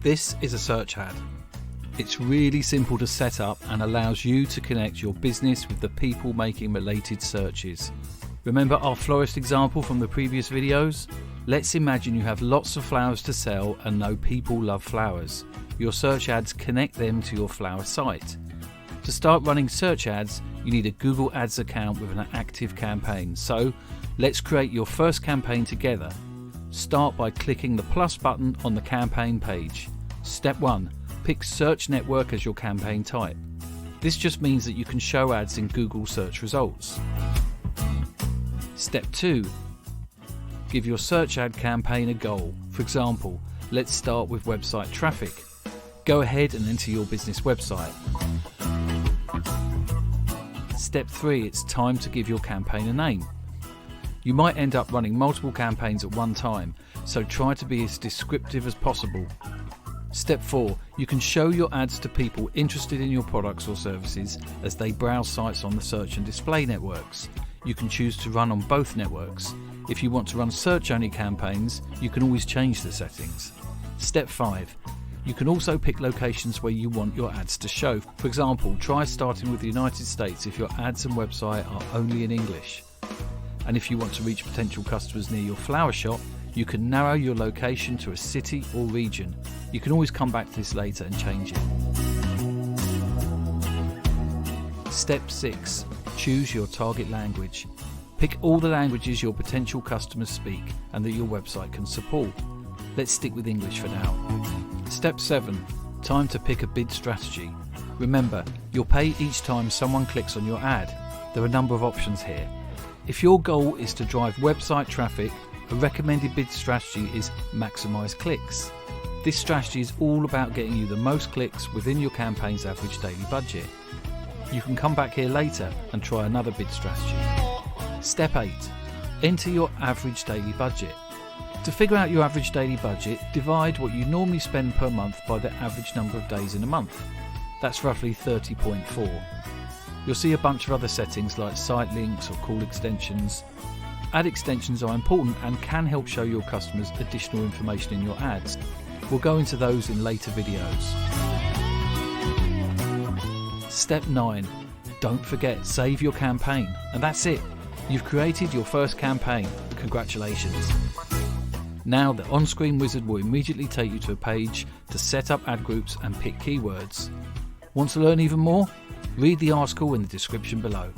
This is a search ad. It's really simple to set up and allows you to connect your business with the people making related searches. Remember our florist example from the previous videos? Let's imagine you have lots of flowers to sell and know people love flowers. Your search ads connect them to your flower site. To start running search ads, you need a Google Ads account with an active campaign. So let's create your first campaign together. Start by clicking the plus button on the campaign page. Step 1. Pick Search Network as your campaign type. This just means that you can show ads in Google search results. Step 2. Give your search ad campaign a goal. For example, let's start with website traffic. Go ahead and enter your business website. Step 3. It's time to give your campaign a name. You might end up running multiple campaigns at one time, so try to be as descriptive as possible. Step 4. You can show your ads to people interested in your products or services as they browse sites on the search and display networks. You can choose to run on both networks. If you want to run search-only campaigns, you can always change the settings. Step 5. You can also pick locations where you want your ads to show. For example, try starting with the United States if your ads and website are only in English. And if you want to reach potential customers near your flower shop, you can narrow your location to a city or region. You can always come back to this later and change it. Step 6. Choose your target language. Pick all the languages your potential customers speak and that your website can support. Let's stick with English for now. Step 7. Time to pick a bid strategy. Remember, you'll pay each time someone clicks on your ad. There are a number of options here. If your goal is to drive website traffic, a recommended bid strategy is maximize clicks. This strategy is all about getting you the most clicks within your campaign's average daily budget. You can come back here later and try another bid strategy. Step 8. Enter your average daily budget. To figure out your average daily budget, divide what you normally spend per month by the average number of days in a month. That's roughly 30.4. You'll see a bunch of other settings like site links or call extensions. Ad extensions are important and can help show your customers additional information in your ads. We'll go into those in later videos. Step 9. Don't forget, save your campaign. And that's it. You've created your first campaign. Congratulations. Now the on-screen wizard will immediately take you to a page to set up ad groups and pick keywords. Want to learn even more? Read the article in the description below.